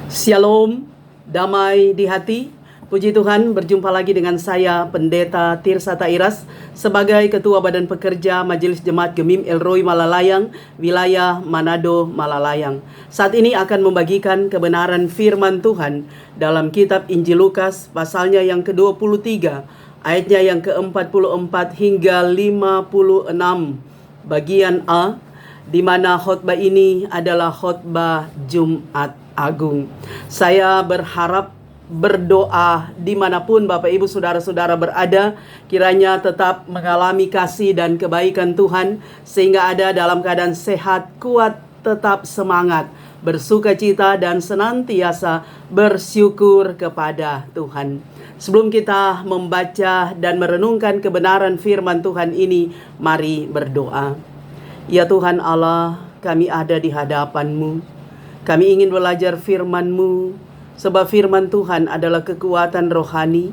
Shalom, damai di hati. Puji Tuhan, berjumpa lagi dengan saya Pendeta Tirsa Tairas sebagai Ketua Badan Pekerja Majelis Jemaat Gemim El Roi Malalayang, wilayah Manado Malalayang. Saat ini akan membagikan kebenaran firman Tuhan dalam kitab Injil Lukas pasalnya yang ke-23, ayatnya yang ke-44 hingga 56, bagian A, di mana khotbah ini adalah khotbah Jumat Agung. Saya berharap berdoa dimanapun Bapak Ibu Saudara-saudara berada, kiranya tetap mengalami kasih dan kebaikan Tuhan, sehingga ada dalam keadaan sehat, kuat, tetap semangat, bersuka cita dan senantiasa bersyukur kepada Tuhan. Sebelum kita membaca dan merenungkan kebenaran firman Tuhan ini, mari berdoa. Ya Tuhan Allah, kami ada di hadapan-Mu. Kami ingin belajar firman-Mu, sebab firman Tuhan adalah kekuatan rohani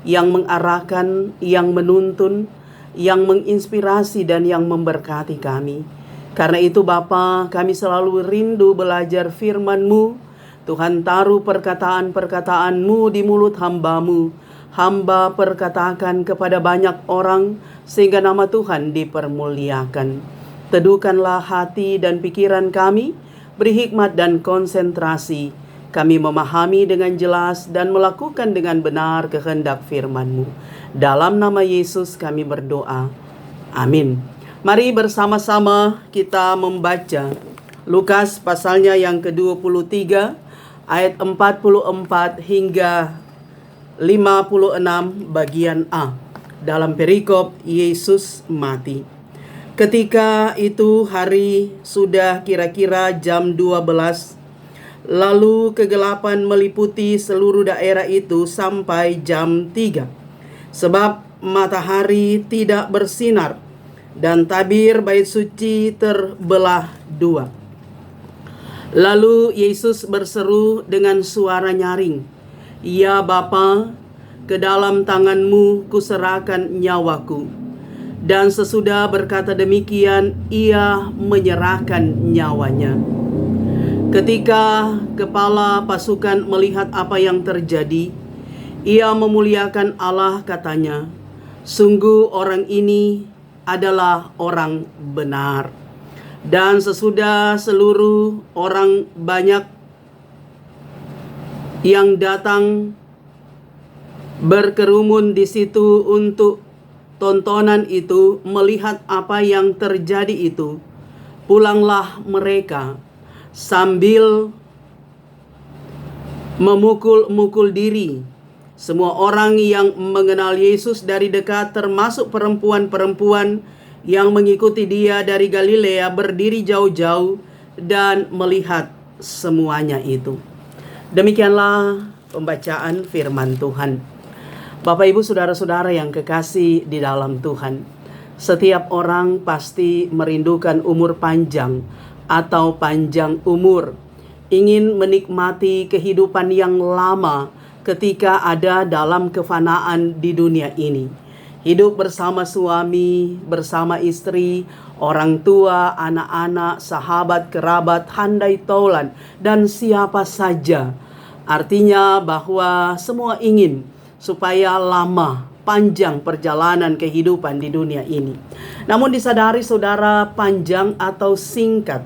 yang mengarahkan, yang menuntun, yang menginspirasi dan yang memberkati kami. Karena itu Bapa, kami selalu rindu belajar firman-Mu. Tuhan, taruh perkataan-perkataan-Mu di mulut hamba-Mu. Hamba perkatakan kepada banyak orang sehingga nama Tuhan dipermuliakan. Teduhkanlah hati dan pikiran kami, beri hikmat dan konsentrasi. Kami memahami dengan jelas dan melakukan dengan benar kehendak firman-Mu. Dalam nama Yesus kami berdoa. Amin. Mari bersama-sama kita membaca Lukas pasalnya yang ke-23, ayat 44 hingga 56, bagian A. Dalam perikop Yesus mati. Ketika itu hari sudah kira-kira jam 12, lalu kegelapan meliputi seluruh daerah itu sampai jam 3. Sebab matahari tidak bersinar dan tabir bait suci terbelah dua. Lalu Yesus berseru dengan suara nyaring, "Ya Bapa, ke dalam tangan-Mu kuserahkan nyawaku." Dan sesudah berkata demikian, ia menyerahkan nyawanya. Ketika kepala pasukan melihat apa yang terjadi, ia memuliakan Allah, katanya, "Sungguh orang ini adalah orang benar." Dan sesudah seluruh orang banyak yang datang berkerumun di situ untuk tontonan itu, melihat apa yang terjadi itu, pulanglah mereka sambil memukul-mukul diri. Semua orang yang mengenal Yesus dari dekat, termasuk perempuan-perempuan yang mengikuti Dia dari Galilea, berdiri jauh-jauh dan melihat semuanya itu. Demikianlah pembacaan firman Tuhan. Bapak Ibu Saudara-saudara yang kekasih di dalam Tuhan, setiap orang pasti merindukan umur panjang atau panjang umur, ingin menikmati kehidupan yang lama ketika ada dalam kefanaan di dunia ini. Hidup bersama suami, bersama istri, orang tua, anak-anak, sahabat, kerabat, handai taulan, dan siapa saja. Artinya bahwa semua ingin supaya lama, panjang perjalanan kehidupan di dunia ini. Namun disadari saudara, panjang atau singkat,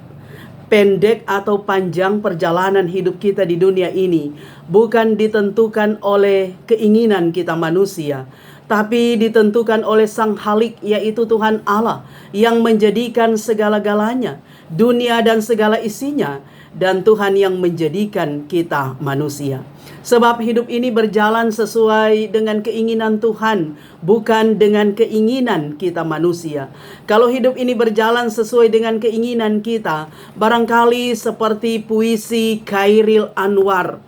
pendek atau panjang perjalanan hidup kita di dunia ini bukan ditentukan oleh keinginan kita manusia, tapi ditentukan oleh Sang Khalik, yaitu Tuhan Allah, yang menjadikan segala-galanya, dunia dan segala isinya, dan Tuhan yang menjadikan kita manusia. Sebab hidup ini berjalan sesuai dengan keinginan Tuhan, bukan dengan keinginan kita manusia. Kalau hidup ini berjalan sesuai dengan keinginan kita, barangkali seperti puisi Khairil Anwar,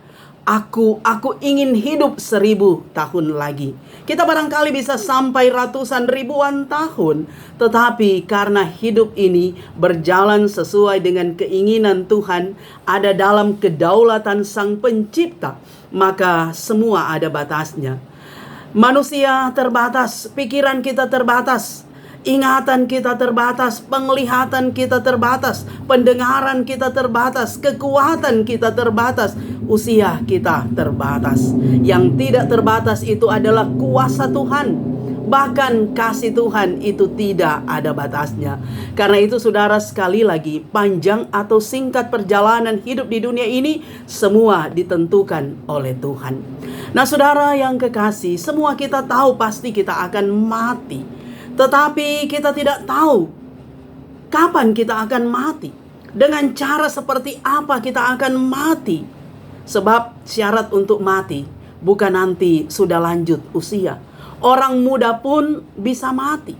Aku ingin hidup 1000 tahun lagi. Kita barangkali bisa sampai ratusan ribuan tahun, tetapi karena hidup ini berjalan sesuai dengan keinginan Tuhan, ada dalam kedaulatan Sang Pencipta, maka semua ada batasnya. Manusia terbatas, pikiran kita terbatas, ingatan kita terbatas, penglihatan kita terbatas, pendengaran kita terbatas, kekuatan kita terbatas. usia kita terbatas. Yang tidak terbatas itu adalah kuasa Tuhan. Bahkan kasih Tuhan itu tidak ada batasnya. Karena itu saudara, sekali lagi, panjang atau singkat perjalanan hidup di dunia ini, semua ditentukan oleh Tuhan. Nah saudara yang kekasih, semua kita tahu pasti kita akan mati. Tetapi kita tidak tahu kapan kita akan mati. Dengan cara seperti apa kita akan mati. Sebab syarat untuk mati bukan nanti sudah lanjut usia. Orang muda pun bisa mati.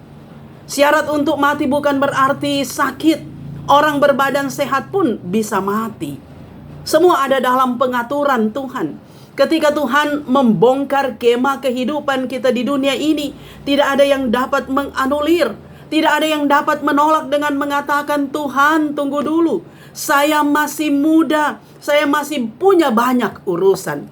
Syarat untuk mati bukan berarti sakit. Orang berbadan sehat pun bisa mati. Semua ada dalam pengaturan Tuhan. Ketika Tuhan membongkar kemah kehidupan kita di dunia ini, tidak ada yang dapat menganulir. Tidak ada yang dapat menolak dengan mengatakan, Tuhan tunggu dulu. Saya masih muda. Saya masih punya banyak urusan.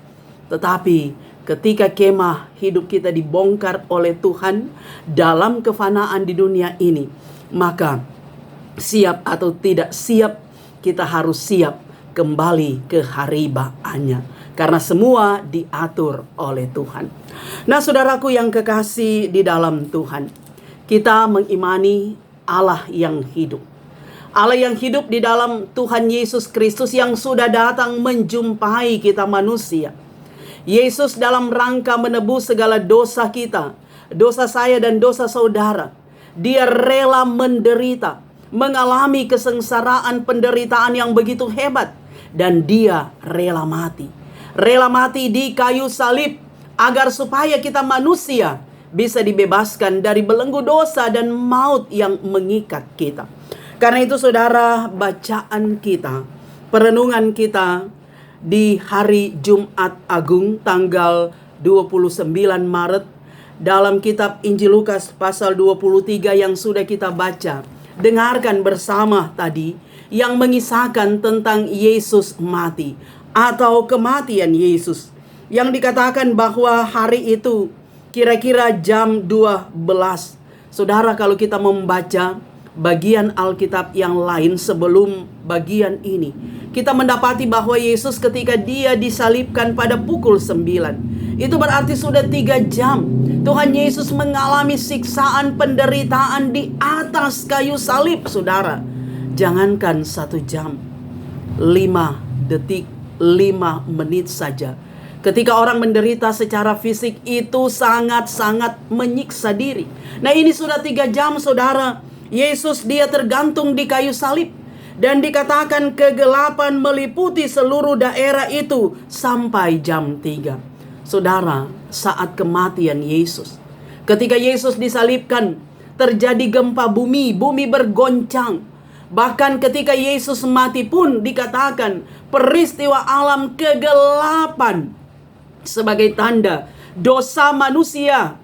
Tetapi ketika kemah hidup kita dibongkar oleh Tuhan dalam kefanaan di dunia ini, maka siap atau tidak siap, kita harus siap kembali ke haribaannya. Karena semua diatur oleh Tuhan. Nah saudaraku yang kekasih di dalam Tuhan, kita mengimani Allah yang hidup. Allah yang hidup di dalam Tuhan Yesus Kristus yang sudah datang menjumpai kita manusia. Yesus dalam rangka menebus segala dosa kita, dosa saya dan dosa saudara. Dia rela menderita, mengalami kesengsaraan penderitaan yang begitu hebat. Dan dia rela mati. Rela mati di kayu salib agar supaya kita manusia bisa dibebaskan dari belenggu dosa dan maut yang mengikat kita. Karena itu saudara, bacaan kita, perenungan kita di hari Jumat Agung tanggal 29 Maret dalam kitab Injil Lukas pasal 23 yang sudah kita baca. Dengarkan bersama tadi yang mengisahkan tentang Yesus mati atau kematian Yesus. Yang dikatakan bahwa hari itu kira-kira jam 12. Saudara, kalau kita membaca bagian Alkitab yang lain sebelum bagian ini, kita mendapati bahwa Yesus ketika dia disalibkan pada pukul 9, itu berarti sudah 3 jam Tuhan Yesus mengalami siksaan penderitaan di atas kayu salib. Saudara, jangankan 1 jam, 5 detik, 5 menit saja, ketika orang menderita secara fisik itu sangat-sangat menyiksa diri. Nah ini sudah 3 jam saudara, Yesus dia tergantung di kayu salib. Dan dikatakan kegelapan meliputi seluruh daerah itu sampai jam 3. Saudara, saat kematian Yesus, ketika Yesus disalibkan, terjadi gempa bumi, bumi bergoncang. Bahkan ketika Yesus mati pun dikatakan peristiwa alam kegelapan sebagai tanda dosa manusia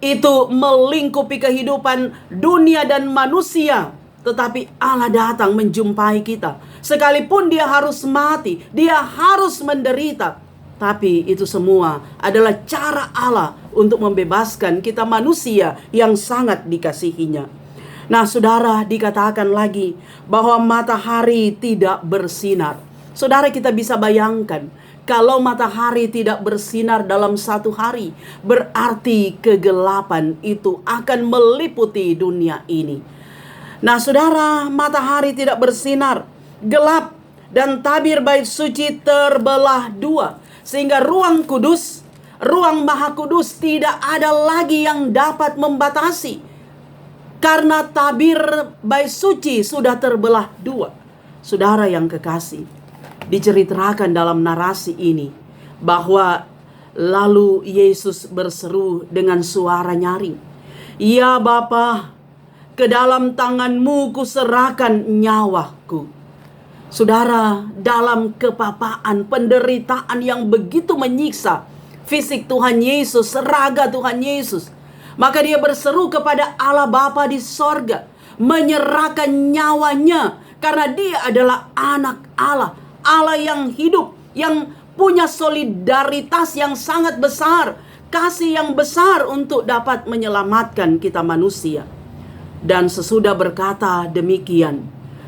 itu melingkupi kehidupan dunia dan manusia. Tetapi Allah datang menjumpai kita. Sekalipun dia harus mati, dia harus menderita, tapi itu semua adalah cara Allah untuk membebaskan kita manusia yang sangat dikasihinya. Nah saudara, dikatakan lagi bahwa matahari tidak bersinar. Saudara, kita bisa bayangkan, kalau matahari tidak bersinar dalam 1 hari, berarti kegelapan itu akan meliputi dunia ini. Nah saudara, matahari tidak bersinar, gelap, dan tabir bait suci terbelah 2. Sehingga ruang kudus, ruang maha kudus tidak ada lagi yang dapat membatasi. Karena tabir bait suci sudah terbelah 2. Saudara yang kekasih, diceritakan dalam narasi ini bahwa lalu Yesus berseru dengan suara nyaring, "Ya Bapa, ke dalam tanganmu kuserahkan nyawaku." Saudara, dalam kepapaan, penderitaan yang begitu menyiksa fisik Tuhan Yesus, raga Tuhan Yesus, maka dia berseru kepada Allah Bapa di sorga, menyerahkan nyawanya, karena dia adalah anak Allah, Allah yang hidup, yang punya solidaritas yang sangat besar, kasih yang besar untuk dapat menyelamatkan kita manusia. Dan sesudah berkata demikian,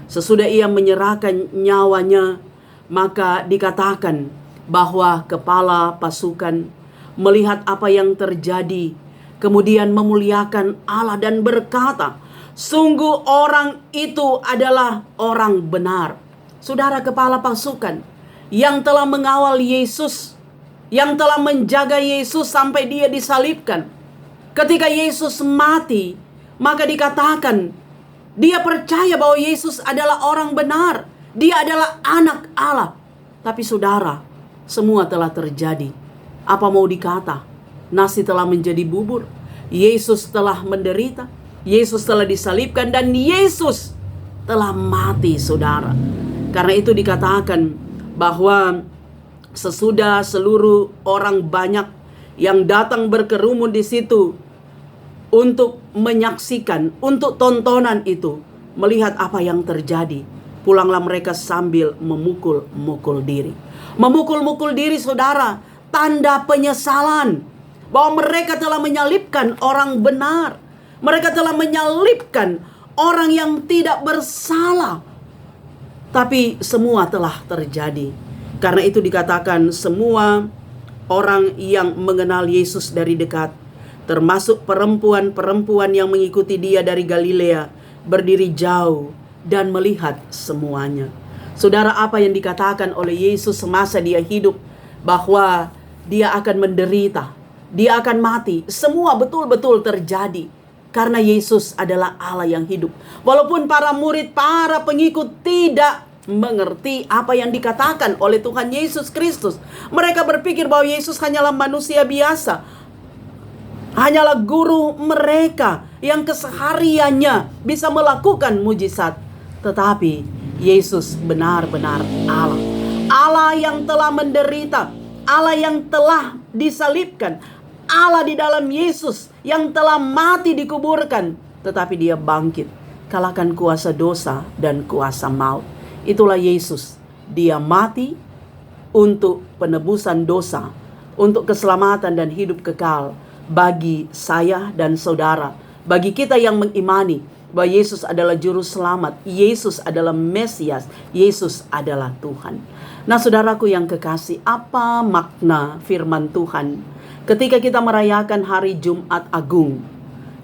sesudah ia menyerahkan nyawanya, Maka dikatakan bahwa kepala pasukan melihat apa yang terjadi, kemudian memuliakan Allah dan berkata, sungguh orang itu adalah orang benar. Saudara, kepala pasukan yang telah mengawal Yesus, yang telah menjaga Yesus sampai dia disalibkan. Ketika Yesus mati, maka dikatakan dia percaya bahwa Yesus adalah orang benar. Dia adalah anak Allah. Tapi saudara, semua telah terjadi. Apa mau dikata? Nasi telah menjadi bubur. Yesus telah menderita. Yesus telah disalibkan dan Yesus telah mati, saudara. Karena itu dikatakan bahwa sesudah seluruh orang banyak yang datang berkerumun di situ untuk menyaksikan, untuk tontonan itu, melihat apa yang terjadi, pulanglah mereka sambil memukul-mukul diri. Memukul-mukul diri, saudara, tanda penyesalan bahwa mereka telah menyalibkan orang benar. Mereka telah menyalibkan orang yang tidak bersalah. Tapi semua telah terjadi. Karena itu dikatakan semua orang yang mengenal Yesus dari dekat, termasuk perempuan-perempuan yang mengikuti dia dari Galilea, berdiri jauh dan melihat semuanya. Saudara, apa yang dikatakan oleh Yesus semasa dia hidup, bahwa dia akan menderita, dia akan mati, semua betul-betul terjadi. Karena Yesus adalah Allah yang hidup. Walaupun para murid, para pengikut tidak mengerti apa yang dikatakan oleh Tuhan Yesus Kristus. Mereka berpikir bahwa Yesus hanyalah manusia biasa, hanyalah guru mereka yang kesehariannya bisa melakukan mujizat. Tetapi Yesus benar-benar Allah. Allah yang telah menderita, Allah yang telah disalibkan, Allah di dalam Yesus yang telah mati dikuburkan, tetapi dia bangkit, kalahkan kuasa dosa dan kuasa maut. Itulah Yesus. Dia mati untuk penebusan dosa, untuk keselamatan dan hidup kekal bagi saya dan saudara, bagi kita yang mengimani bahwa Yesus adalah juru selamat, Yesus adalah Mesias, Yesus adalah Tuhan. Nah, saudaraku yang kekasih, apa makna firman Tuhan ketika kita merayakan hari Jumat Agung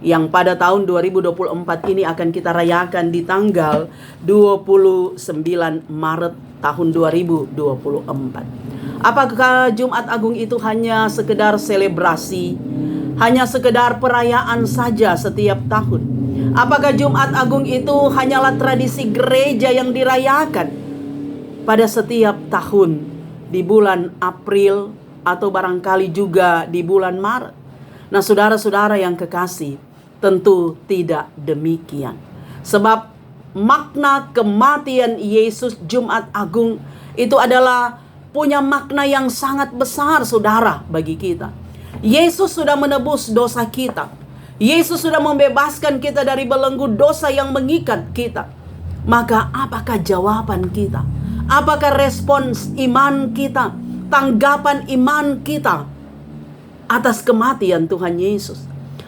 yang pada tahun 2024 ini akan kita rayakan di tanggal 29 Maret tahun 2024. Apakah Jumat Agung itu hanya sekedar selebrasi, hanya sekedar perayaan saja setiap tahun? Apakah Jumat Agung itu hanyalah tradisi gereja yang dirayakan pada setiap tahun di bulan April atau barangkali juga di bulan Maret? Nah, saudara-saudara yang kekasih, tentu tidak demikian. Sebab makna kematian Yesus Jumat Agung itu adalah punya makna yang sangat besar, saudara, bagi kita. Yesus sudah menebus dosa kita. Yesus sudah membebaskan kita dari belenggu dosa yang mengikat kita. Maka apakah jawaban kita? Apakah respons iman kita? Tanggapan iman kita atas kematian Tuhan Yesus?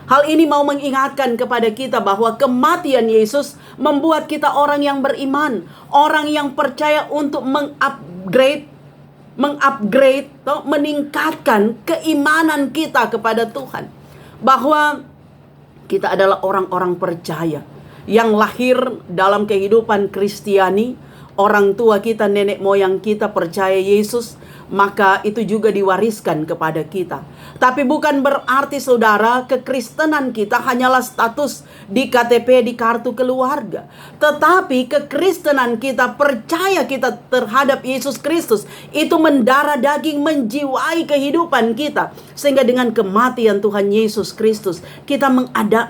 Hal ini mau mengingatkan kepada kita bahwa kematian Yesus membuat kita orang yang beriman, orang yang percaya untuk meningkatkan keimanan kita kepada Tuhan. Bahwa kita adalah orang-orang percaya yang lahir dalam kehidupan Kristiani. Orang tua kita, nenek moyang kita percaya Yesus, maka itu juga diwariskan kepada kita. Tapi bukan berarti, saudara, kekristenan kita hanyalah status di KTP, di kartu keluarga. Tetapi kekristenan kita, percaya kita terhadap Yesus Kristus, itu mendarah daging, menjiwai kehidupan kita. Sehingga dengan kematian Tuhan Yesus Kristus, kita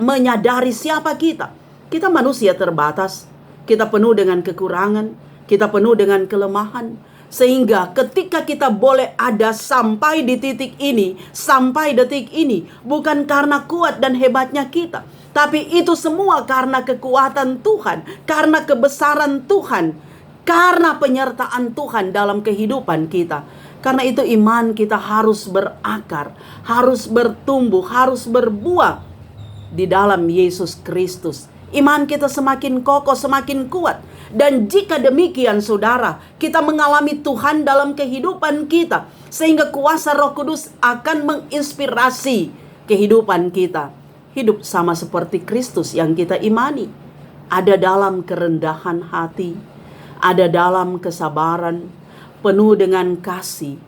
menyadari siapa kita. Kita manusia terbatas, kita penuh dengan kekurangan, kita penuh dengan kelemahan. Sehingga ketika kita boleh ada sampai di titik ini, sampai detik ini, bukan karena kuat dan hebatnya kita, tapi itu semua karena kekuatan Tuhan, karena kebesaran Tuhan, karena penyertaan Tuhan dalam kehidupan kita. Karena itu iman kita harus berakar, harus bertumbuh, harus berbuah di dalam Yesus Kristus. Iman kita semakin kokoh, semakin kuat Dan jika demikian saudara, kita mengalami Tuhan dalam kehidupan kita, sehingga kuasa Roh Kudus akan menginspirasi kehidupan kita. Hidup sama seperti Kristus yang kita imani. Ada dalam kerendahan hati, ada dalam kesabaran, penuh dengan kasih,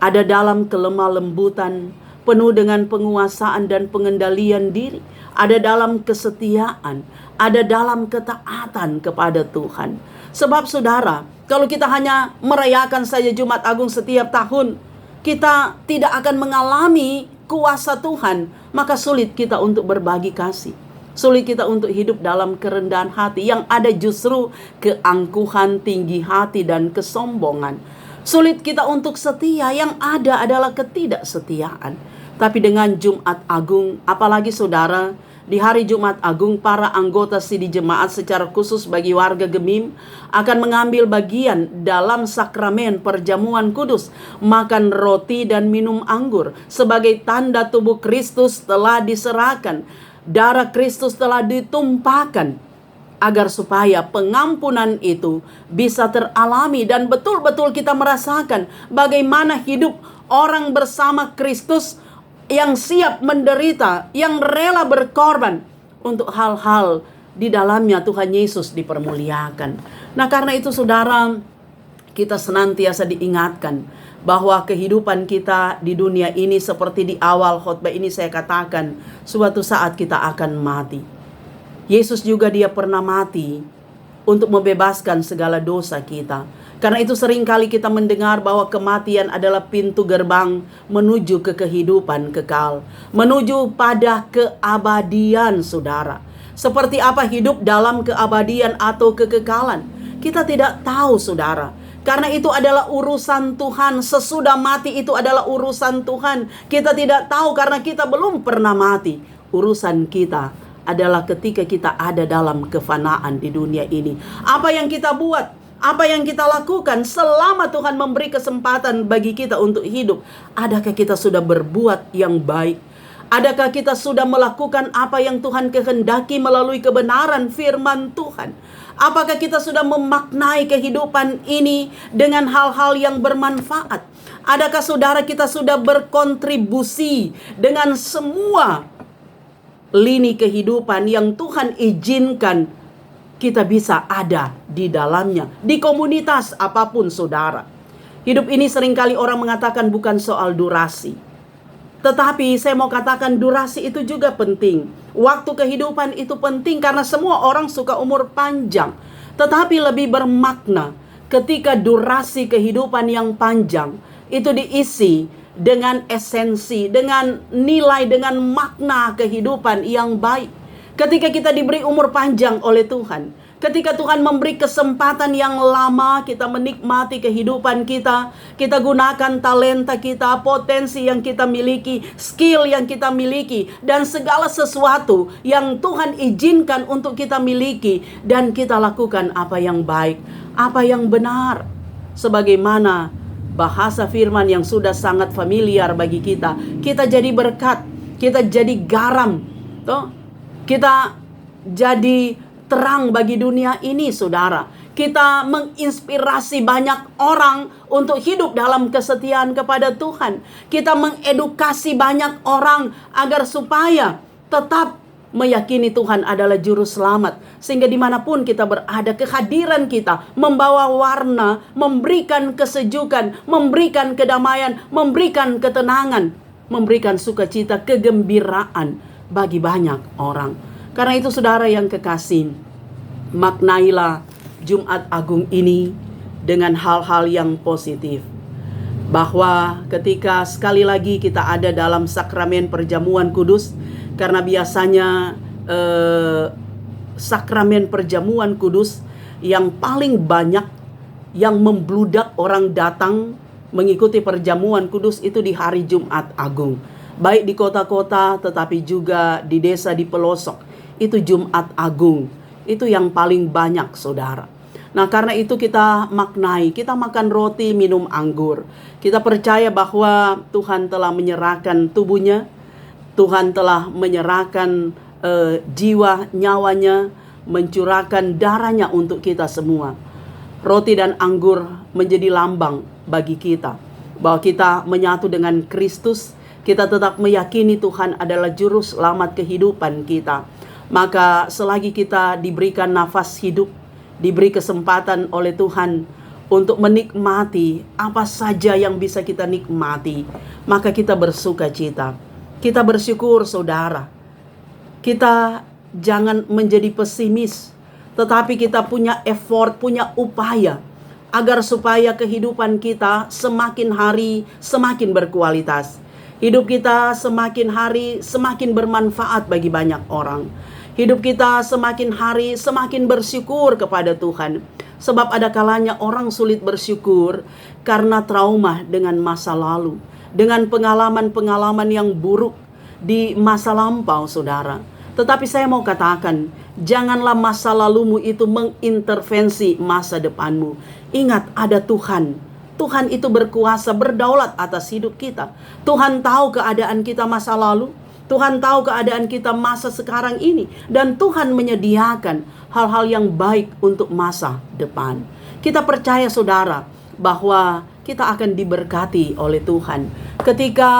ada dalam kelemah lembutan, penuh dengan penguasaan dan pengendalian diri, ada dalam kesetiaan, ada dalam ketaatan kepada Tuhan. Sebab saudara, kalau kita hanya merayakan saja Jumat Agung setiap tahun, kita tidak akan mengalami kuasa Tuhan, maka sulit kita untuk berbagi kasih. Sulit kita untuk hidup dalam kerendahan hati. Yang ada justru keangkuhan, tinggi hati, dan kesombongan. Sulit kita untuk setia, yang ada adalah ketidaksetiaan. Tapi dengan Jumat Agung, apalagi saudara, di hari Jumat Agung, para anggota Sidi Jemaat secara khusus bagi warga Gemim akan mengambil bagian dalam sakramen perjamuan kudus, makan roti dan minum anggur sebagai tanda tubuh Kristus telah diserahkan, darah Kristus telah ditumpahkan, agar supaya pengampunan itu bisa teralami dan betul-betul kita merasakan bagaimana hidup orang bersama Kristus yang siap menderita, yang rela berkorban untuk hal-hal di dalamnya Tuhan Yesus dipermuliakan. Nah, karena itu saudara, kita senantiasa diingatkan bahwa kehidupan kita di dunia ini seperti di awal khotbah ini saya katakan, suatu saat kita akan mati. Yesus juga dia pernah mati untuk membebaskan segala dosa kita. Karena itu seringkali kita mendengar bahwa kematian adalah pintu gerbang menuju ke kehidupan kekal, menuju pada keabadian saudara. Seperti apa hidup dalam keabadian atau kekekalan? Kita tidak tahu saudara. Karena itu adalah urusan Tuhan. Sesudah mati itu adalah urusan Tuhan. Kita tidak tahu karena kita belum pernah mati. Urusan kita adalah ketika kita ada dalam kefanaan di dunia ini. Apa yang kita buat, apa yang kita lakukan selama Tuhan memberi kesempatan bagi kita untuk hidup. Adakah kita sudah berbuat yang baik? Adakah kita sudah melakukan apa yang Tuhan kehendaki melalui kebenaran firman Tuhan? Apakah kita sudah memaknai kehidupan ini dengan hal-hal yang bermanfaat? Adakah saudara kita sudah berkontribusi dengan semua lini kehidupan yang Tuhan izinkan kita bisa ada di dalamnya, di komunitas apapun saudara. Hidup ini seringkali orang mengatakan bukan soal durasi. Tetapi saya mau katakan durasi itu juga penting. Waktu kehidupan itu penting karena semua orang suka umur panjang. Tetapi lebih bermakna ketika durasi kehidupan yang panjang itu diisi dengan esensi, dengan nilai, dengan makna kehidupan yang baik. Ketika kita diberi umur panjang oleh Tuhan, ketika Tuhan memberi kesempatan yang lama kita menikmati kehidupan kita, kita gunakan talenta kita, potensi yang kita miliki, skill yang kita miliki, dan segala sesuatu yang Tuhan izinkan untuk kita miliki, dan kita lakukan apa yang baik, apa yang benar, sebagaimana bahasa firman yang sudah sangat familiar bagi kita. Kita jadi berkat, kita jadi garam, toh? Kita jadi terang bagi dunia ini saudara. Kita menginspirasi banyak orang untuk hidup dalam kesetiaan kepada Tuhan. Kita mengedukasi banyak orang agar supaya tetap meyakini Tuhan adalah juru selamat. Sehingga dimanapun kita berada, kehadiran kita membawa warna, memberikan kesejukan, memberikan kedamaian, memberikan ketenangan, memberikan sukacita, kegembiraan bagi banyak orang. Karena itu saudara yang kekasih, maknailah Jumat Agung ini dengan hal-hal yang positif. Bahwa ketika sekali lagi kita ada dalam sakramen perjamuan kudus, karena biasanya sakramen perjamuan kudus yang paling banyak yang membludak orang datang mengikuti perjamuan kudus itu di hari Jumat Agung. Baik di kota-kota tetapi juga di desa, di pelosok. Itu Jumat Agung. Itu yang paling banyak saudara. Nah karena itu kita maknai. Kita makan roti, minum anggur. Kita percaya bahwa Tuhan telah menyerahkan tubuhnya. Tuhan telah menyerahkan jiwa, nyawanya mencurahkan darahnya untuk kita semua. Roti dan anggur menjadi lambang bagi kita, bahwa kita menyatu dengan Kristus. Kita tetap meyakini Tuhan adalah juru selamat kehidupan kita. Maka selagi kita diberikan nafas hidup, diberi kesempatan oleh Tuhan untuk menikmati apa saja yang bisa kita nikmati, maka kita bersuka cita. Kita bersyukur, saudara. Kita jangan menjadi pesimis, tetapi kita punya effort, punya upaya agar supaya kehidupan kita semakin hari semakin berkualitas. Hidup kita semakin hari semakin bermanfaat bagi banyak orang. Hidup kita semakin hari semakin bersyukur kepada Tuhan. Sebab ada kalanya orang sulit bersyukur karena trauma dengan masa lalu, dengan pengalaman-pengalaman yang buruk di masa lampau, saudara. Tetapi saya mau katakan, janganlah masa lalumu itu mengintervensi masa depanmu. Ingat, ada Tuhan. Tuhan itu berkuasa, berdaulat atas hidup kita. Tuhan tahu keadaan kita masa lalu. Tuhan tahu keadaan kita masa sekarang ini. Dan Tuhan menyediakan hal-hal yang baik untuk masa depan. Kita percaya, saudara, bahwa kita akan diberkati oleh Tuhan. Ketika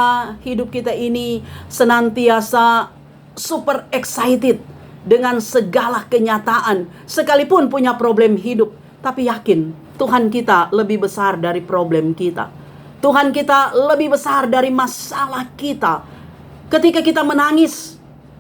hidup kita ini senantiasa super excited dengan segala kenyataan, sekalipun punya problem hidup, tapi yakin Tuhan kita lebih besar dari problem kita. Tuhan kita lebih besar dari masalah kita. Ketika kita menangis,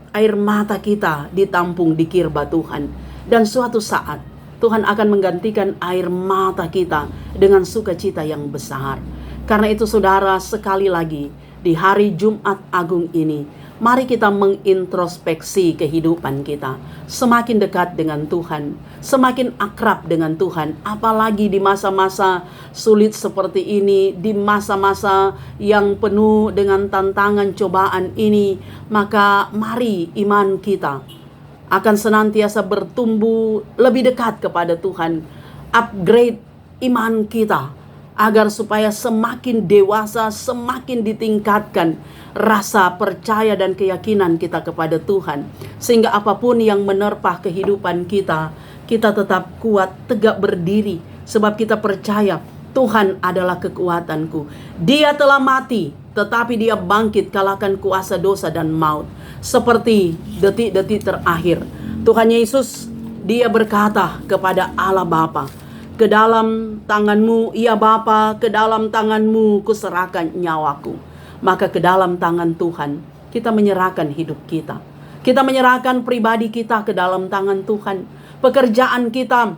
air mata kita ditampung di kirba Tuhan. Dan suatu saat Tuhan akan menggantikan air mata kita dengan sukacita yang besar. Karena itu, saudara, sekali lagi di hari Jumat Agung ini, mari kita mengintrospeksi kehidupan kita. Semakin dekat dengan Tuhan, semakin akrab dengan Tuhan. Apalagi di masa-masa sulit seperti ini, di masa-masa yang penuh dengan tantangan cobaan ini, maka mari iman kita akan senantiasa bertumbuh lebih dekat kepada Tuhan. Upgrade iman kita agar supaya semakin dewasa, semakin ditingkatkan rasa percaya dan keyakinan kita kepada Tuhan. Sehingga apapun yang menerpa kehidupan kita, kita tetap kuat, tegak berdiri. Sebab kita percaya Tuhan adalah kekuatanku. Dia telah mati, tetapi dia bangkit kalahkan kuasa dosa dan maut. Seperti detik-detik terakhir, Tuhan Yesus, dia berkata kepada Allah Bapa, "Ke dalam tanganmu, ya Bapa, ke dalam tanganmu kuserahkan nyawaku." Maka ke dalam tangan Tuhan kita menyerahkan hidup kita. Kita menyerahkan pribadi kita ke dalam tangan Tuhan. Pekerjaan kita,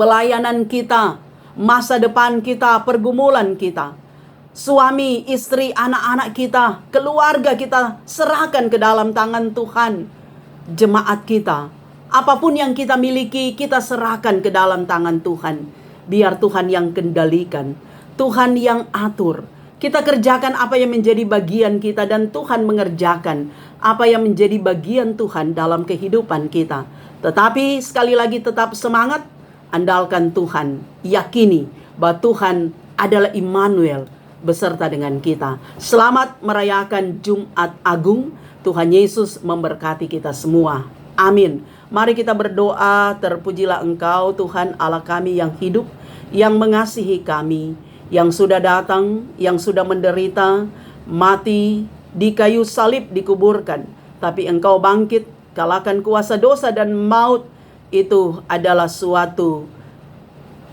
pelayanan kita, masa depan kita, pergumulan kita, suami, istri, anak-anak kita, keluarga kita, serahkan ke dalam tangan Tuhan. Jemaat kita, apapun yang kita miliki, kita serahkan ke dalam tangan Tuhan. Biar Tuhan yang kendalikan, Tuhan yang atur. Kita kerjakan apa yang menjadi bagian kita, dan Tuhan mengerjakan apa yang menjadi bagian Tuhan dalam kehidupan kita. Tetapi sekali lagi tetap semangat, andalkan Tuhan, yakini bahwa Tuhan adalah Immanuel beserta dengan kita. Selamat merayakan Jumat Agung. Tuhan Yesus memberkati kita semua. Amin. Mari kita berdoa. Terpujilah Engkau Tuhan Allah kami yang hidup, yang mengasihi kami, yang sudah datang, yang sudah menderita, mati, di kayu salib dikuburkan, tapi Engkau bangkit, kalahkan kuasa dosa dan maut. Itu adalah suatu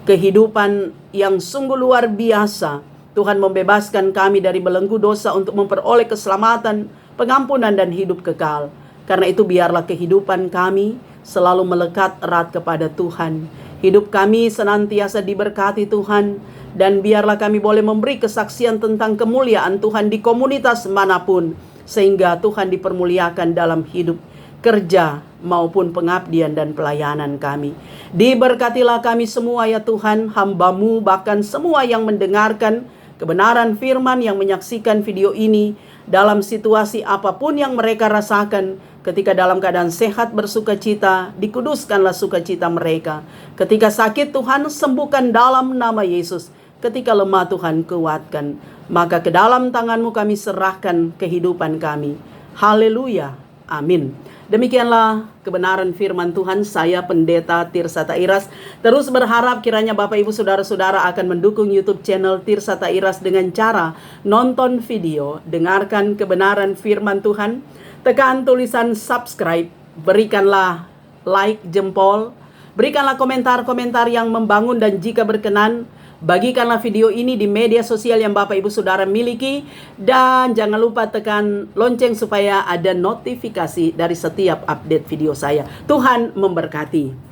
kehidupan yang sungguh luar biasa. Tuhan membebaskan kami dari belenggu dosa untuk memperoleh keselamatan, pengampunan dan hidup kekal. Karena itu biarlah kehidupan kami selalu melekat erat kepada Tuhan. Hidup kami senantiasa diberkati Tuhan. Dan biarlah kami boleh memberi kesaksian tentang kemuliaan Tuhan di komunitas manapun. Sehingga Tuhan dipermuliakan dalam hidup, kerja maupun pengabdian dan pelayanan kami. Diberkatilah kami semua ya Tuhan, hamba-Mu, bahkan semua yang mendengarkan kebenaran firman, yang menyaksikan video ini, dalam situasi apapun yang mereka rasakan. Ketika dalam keadaan sehat bersuka cita, dikuduskanlah sukacita mereka. Ketika sakit, Tuhan sembuhkan dalam nama Yesus. Ketika lemah, Tuhan kuatkan. Maka ke dalam tangan-Mu kami serahkan kehidupan kami. Haleluya. Amin. Demikianlah kebenaran firman Tuhan. Saya Pendeta Tirsa Tairas terus berharap kiranya Bapak Ibu Saudara-saudara akan mendukung YouTube channel Tirsa Tairas dengan cara nonton video, dengarkan kebenaran firman Tuhan, tekan tulisan subscribe, berikanlah like jempol, berikanlah komentar-komentar yang membangun, dan jika berkenan bagikanlah video ini di media sosial yang Bapak Ibu Saudara miliki, dan jangan lupa tekan lonceng supaya ada notifikasi dari setiap update video saya. Tuhan memberkati.